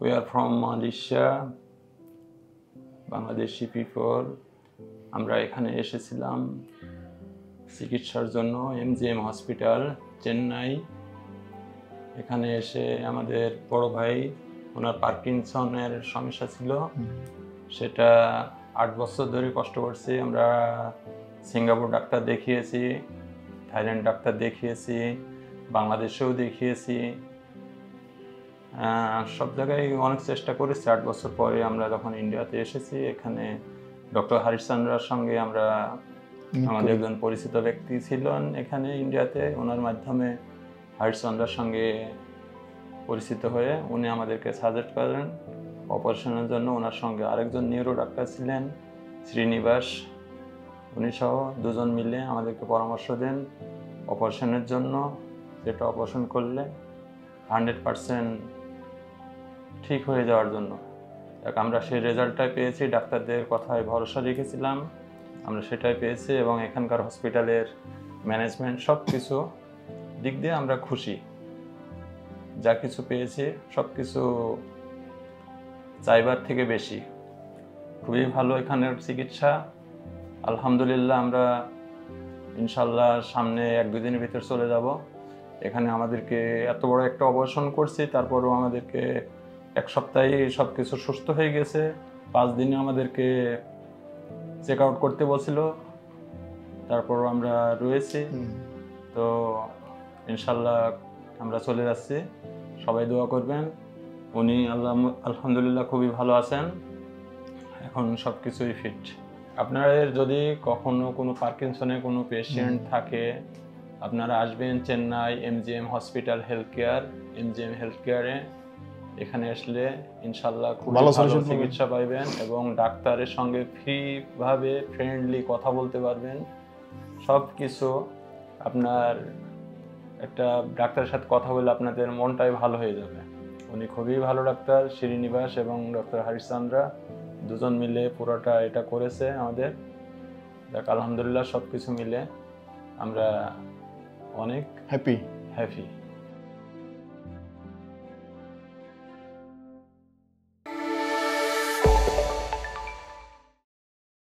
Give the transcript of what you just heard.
We are from Malaysia, Bangladeshi people. আমরা এখানে এসেছিলাম চিকিৎসার জন্য এমজিএম হসপিটাল চেন্নাই। এখানে এসে আমাদের বড় ভাই ওনার পার্কিনসনের সমস্যা ছিল, সেটা 8 বছর ধরে কষ্ট করছি। আমরা সিঙ্গাপুর ডাক্তার দেখিয়েছি, থাইল্যান্ড ডাক্তার দেখিয়েছি, বাংলাদেশেও দেখিয়েছি, সব জায়গায় অনেক চেষ্টা করেছি। 8 বছর পরে আমরা যখন ইন্ডিয়াতে এসেছি, এখানে ডক্টর হরিশচন্দ্রার সঙ্গে আমরা আমাদের একজন পরিচিত ব্যক্তি ছিলেন এখানে ইন্ডিয়াতে, ওনার মাধ্যমে হরিশচন্দ্রার সঙ্গে পরিচিত হয়ে উনি আমাদেরকে সাজেস্ট করেন অপারেশনের জন্য। ওনার সঙ্গে আরেকজন নিউরো ডাক্তার ছিলেন শ্রীনিবাস, উনি সহ দুজন মিলে আমাদেরকে পরামর্শ দেন অপারেশনের জন্য, যেটা অপারেশন করলে 100% ঠিক হয়ে যাওয়ার জন্য। আমরা সেই রেজাল্টটাই পেয়েছি, ডাক্তারদের কথায় ভরসা রেখেছিলাম, আমরা সেটাই পেয়েছি। এবং এখানকার হসপিটালের ম্যানেজমেন্ট সব কিছু দিক দিয়ে আমরা খুশি। যা কিছু পেয়েছি সব কিছু চাইবার থেকে বেশি, খুবই ভালো এখানের চিকিৎসা। আলহামদুলিল্লাহ, আমরা ইনশাল্লাহ সামনে 1-2 দিনের ভিতর চলে যাব। এখানে আমাদেরকে এত বড় একটা অপারেশন করছি, তারপরও আমাদেরকে 1 সপ্তাহে সব কিছু সুস্থ হয়ে গেছে। 5 দিনে আমাদেরকে চেক আউট করতে বলছিল, তারপরও আমরা রয়েছি। তো ইনশাল্লাহ আমরা চলে যাচ্ছি, সবাই দোয়া করবেন। উনি আলহামদুলিল্লাহ খুবই ভালো আছেন, এখন সব কিছুই ফিট। আপনাদের যদি কখনো কোনো পার্কিনসনের কোনো পেশেন্ট থাকে, আপনারা আসবেন Chennai MGM hospital health care, MGM health কেয়ারে। এখানে আসলে ইনশাল্লাহ খুব ভালো চিকিৎসা পাইবেন এবং ডাক্তারের সঙ্গে ফ্রিভাবে ফ্রেন্ডলি কথা বলতে পারবেন। সব কিছু আপনার একটা ডাক্তারের সাথে কথা বলে আপনাদের মনটাই ভালো হয়ে যাবে। উনি খুবই ভালো ডাক্তার, শ্রীনিবাস এবং ডক্টর হরিশচন্দ্রা দুজন মিলে পুরোটা এটা করেছে আমাদের। দেখ আলহামদুলিল্লাহ সব কিছু মিলে আমরা অনেক হ্যাপি।